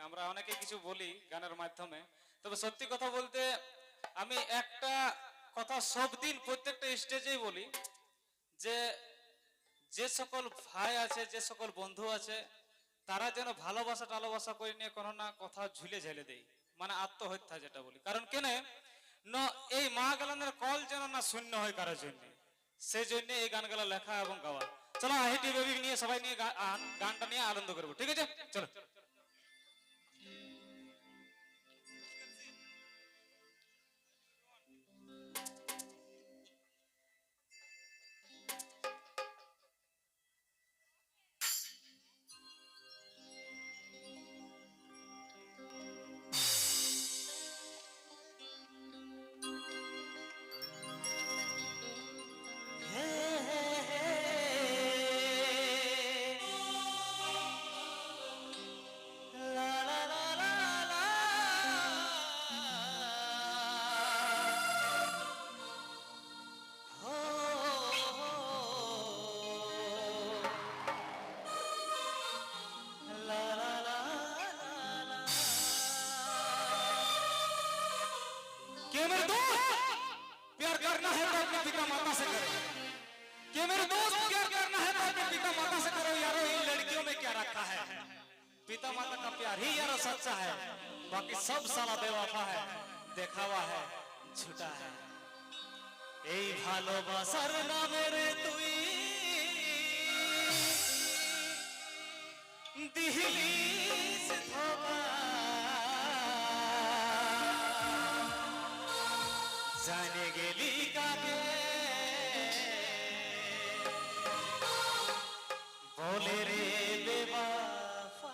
আমরা অনেকে কিছু বলি গানের মাধ্যমে, তবে সত্যি কথা বলতে আমি একটা কথা সব দিন প্রত্যেকটা স্টেজেই বলি যে যে সকল ভাই আছে, যে সকল বন্ধু আছে, তারা যেন ভালোবাসা টালোবাসা করে নিয়ে কোনো না কথা ঝুলে ঝেলে দেয়, মানে আত্মহত্যা যেটা বলি। কারণ কেন এই মা গালানের কল যেন না শূন্য হয় কারোর জন্য, সেই জন্য এই গানগুলো লেখা এবং গাওয়া। চলো আহিটি বেবি নিয়ে সবাই নিয়ে গানটা নিয়ে আনন্দ করবো, ঠিক আছে? চলো। क्या मेरे दोस्त प्यार करना है तो अपने पिता माता से करो। क्या मेरे दोस्त प्यार करना है तो अपने पिता माता से करो। यारो इन लड़कियों में क्या रखा है, पिता माता का प्यार ही यारो सच्चा है, बाकी सब साला बेवफा है, देखावा है, झूठा है। এই ভালোবাসার নামে রে তুই দিলিস ধোঁকা, জানে গেলি কাকে বলে রে বেওয়াফা।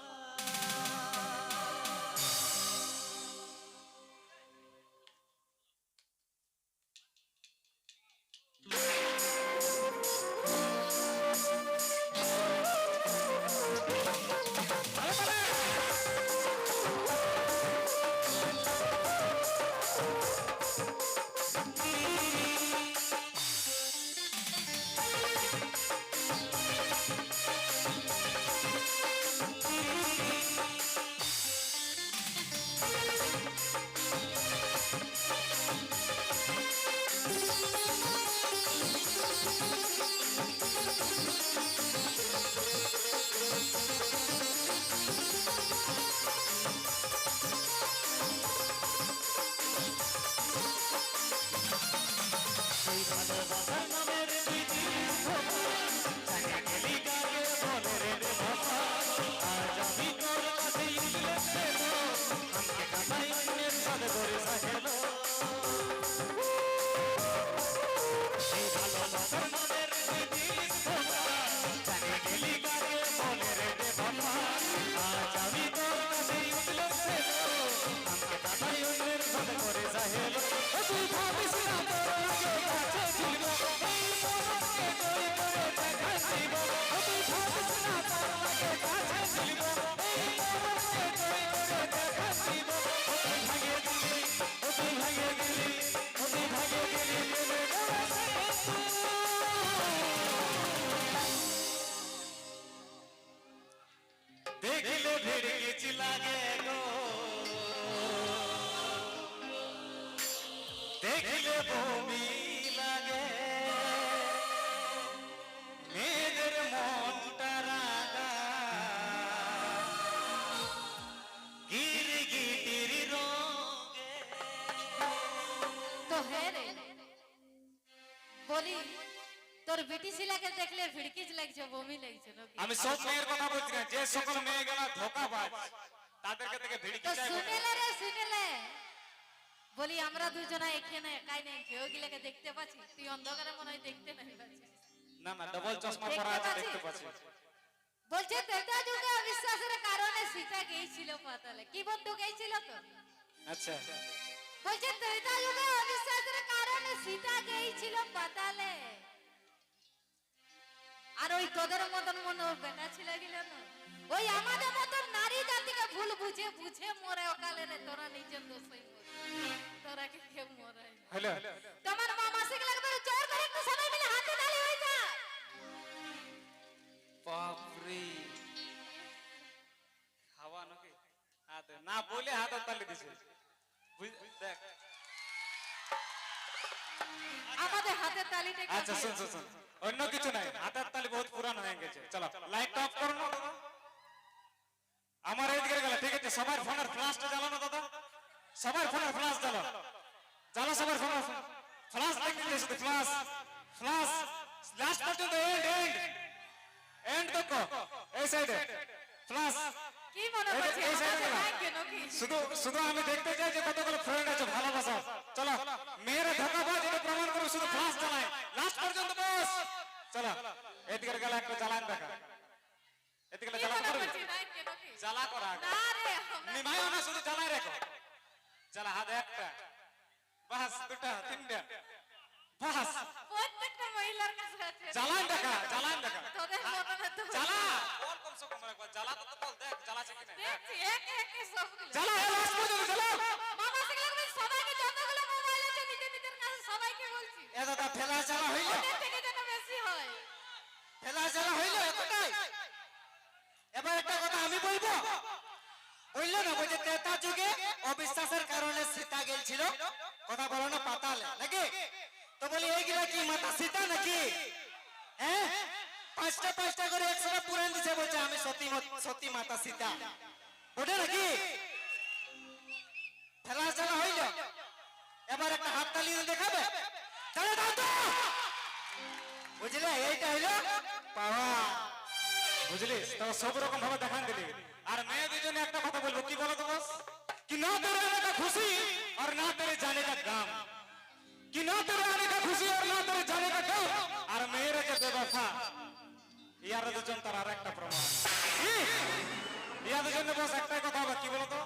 देखले भिड़किच लागे गो, देखले भूमि लागे, मेदर मोंटा रागा गिर गिटिरी रोगे। तो है रे बोली তোর বিটি ছিলাকে দেখলে ভিড়কিজ লাগছে, বমি লাগছে নাকি? আমি সব মেয়ের কথা বলছি না, যে সকল মেয়েগুলা ধোঁকাবাজ তাদেরকে দেখে ভিড়কি চাই। শুনেলে রে শুনেলে বলি আমরা দুজনা এখানে একাই নেই, কেউ গিলাকে দেখতে পাচ্ছি, তুই অন্ধকারে মনে হয় দেখতে নাই পাচ্ছিস। না না, ডবল চশমা পরা আছে, দেখতে পাচ্ছি। বলছে ত্রেতা যুগে অবিশ্বাসের কারণে সীতা গিয়েছিল পাতালে। কি বন্ধু গিয়েছিল তো? আচ্ছা, বলছে ত্রেতা যুগে অবিশ্বাসের কারণে সীতা গিয়েছিল পাতালে। আর ওই তোদের মতন মনে বেটা ছিল গেলে না, ওই আমাদের মতন নারী জাতিকে ভুল বুঝে বুঝে মরে অকালে রে। তোরা নিজের দোষই মরে, তোরা কে কেউ মরাই না। হ্যালো, তোমার মামা সে লাগবে জোর করে একটু সবাই মিলে হাতে তালি হয়ে যা। বাপ রে, খাওয়া নাকি হাত হাতে না বলে হাতের তালি দিছে দেখ আমাদের হাতের তালিটা একটু আচ্ছা দিও। শুন অন্য কিছু নাই হাতের তালি বহুত পুরানো হয়ে গেছে চলো লাইট অফ করো না দাদা আমার এইদিকে গেল ঠিক আছে সবার ফোনের ফ্ল্যাশটা জ্বালানো দাদা সবার ফোনের ফ্ল্যাশ জ্বালাও জ্বালা সবার ফোনের ফ্ল্যাশ দেখতে শুধু ফ্ল্যাশ ফ্ল্যাশ লাস্ট পর্যন্ত এন্ড দেখো এই সাইডে ফ্ল্যাশ কি মনে এই- করছিস এই side এ আমাদের গেলাম। নাই কেন কি শুধু আমি দেখতে চাই যে কতগুলো ফ্রেন্ড আছে ভালোবাসা চলো মেয়েরা ধোকাবাজ এটা প্রমাণ করো শুধু ফ্ল্যাশ জ্বালায় লাস্ট পর্যন্ত বস চলো এদিকে গেলে একটা জ্বালান দেখা এদিকে কি জ্বালান মনে করবে করছিস নাই কেন কি জ্বালা করা আগে। না রে আমরা- নিমাইও না শুধু জ্বালায় রেখো জ্বালা হাতে একটা বাস দুটা তিনটা বাস প্রত্যেকটা মহিলার কাছে আছে জ্বালান দেখা তোদের মনে তো জ্বালা বল কমসে কম একবার জ্বালা তো বল দেখ জ্বালা আছে কিনা দেখছি একে একে সবগুলো জ্বালা লাস্ট পর্যন্ত জ্বালা মামা সেগুলো আমি সবাইকে যতগুলো মোবাইল আছে নিজের কাছে সবাইকে বলছি এ দাদা ফেলা জ্বালা হইল ওদের থেকে যেন বেশি হয় ফেলা জ্বালা হইল এতটাই এবার একটা কথা আমি বলবো বললো না বলছে ত্রেতা যুগে অবিশ্বাসের কারণে সীতা গেছিল কথা বলো না পাতালে নাকি তো বলি এইগুলা কি মাতা সীতা নাকি হ্যাঁ পাঁচটা করে 100টা পুরাণ দিছে বলছে আমি সতী মাতা সীতা ওটা নাকি ফেলা জ্বালা হইল এবার একটা হাততালি দিয়ে দেখাবে তাহলে দাও তো বুঝলে এইটা হইলো পাওয়া বুঝলি তো সব রকম ভাবে দেখান দিলি আর মেয়ে দুজনে একটা কথা বলবো কি বলো তো বস कि ना तेरे आने का खुशी और ना तेरे जाने का गम कि ना तेरे आने का खुशी और ना तेरे जाने का गम और मेरे के बेवफा यार দুজন তার আরেকটা প্রমাণ ইয়ার দুজনে বস একটাই কথা হবে কি বলো তো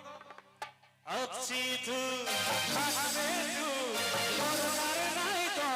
আছি তু হাসবে তু করবার নাই তো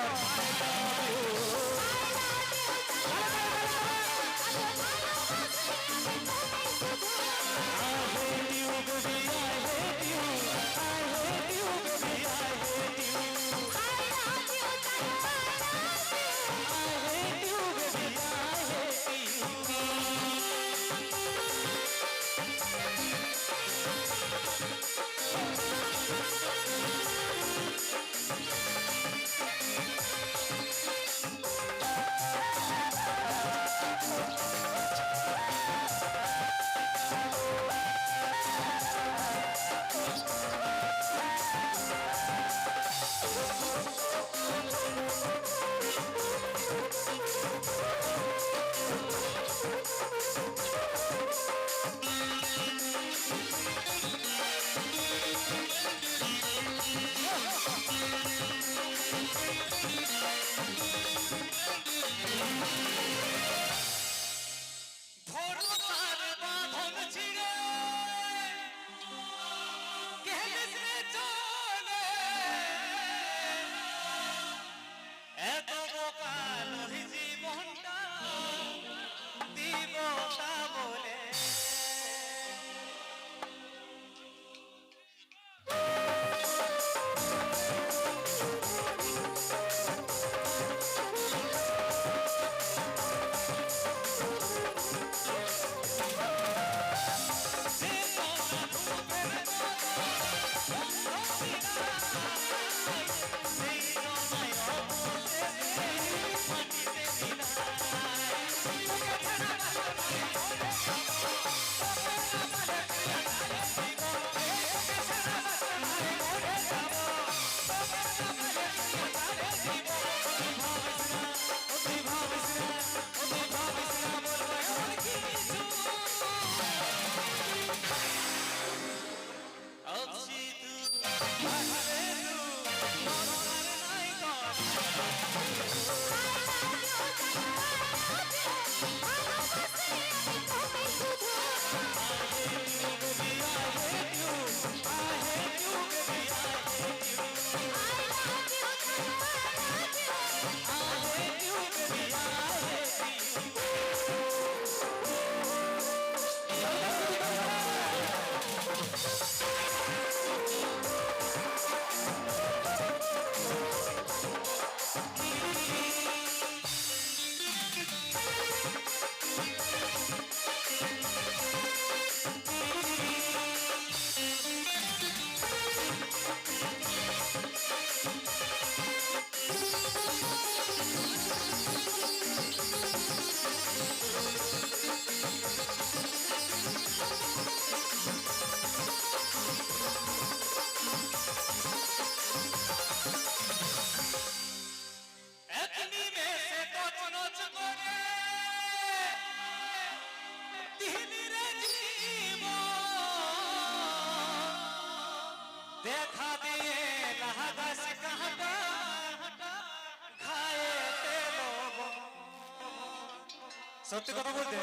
সত্যি কথা বলতে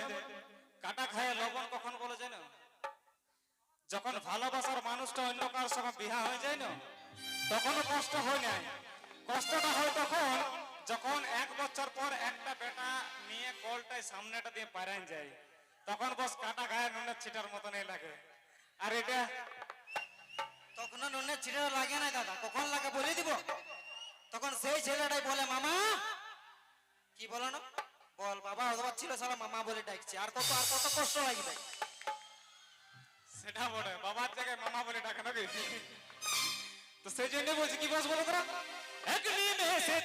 কাটা খায় লবণ কখন বলে যায় না, যখন ভালোবাসার মানুষটা অন্য কারোর সঙ্গে বিহা হয়ে যায় না, তখনও কষ্ট হয় না। কষ্টটা হয় তখন যখন 1 বছর পর একটা বেটা নিয়ে কলটায় সামনেটা দিয়ে পারান যায়, তখন বস কাটা খায় নুনের ছিটার মতনই লাগে। আর এটা তখন নুনের ছিটা লাগে না দাদা, কখন লাগে বলে দিব। তখন সেই ছেলেটাই বলে মামা, কি বলো না, বল বাবা অথবা ছিল সালা মামা বলে ডাকছে, আর কত কষ্ট লাগবে। সেটা বলে বাবার জায়গায় মামা বলে ডাকে নাকি? তো সেই জন্য বলছি কি বস বলো তোরা, একদিন এসে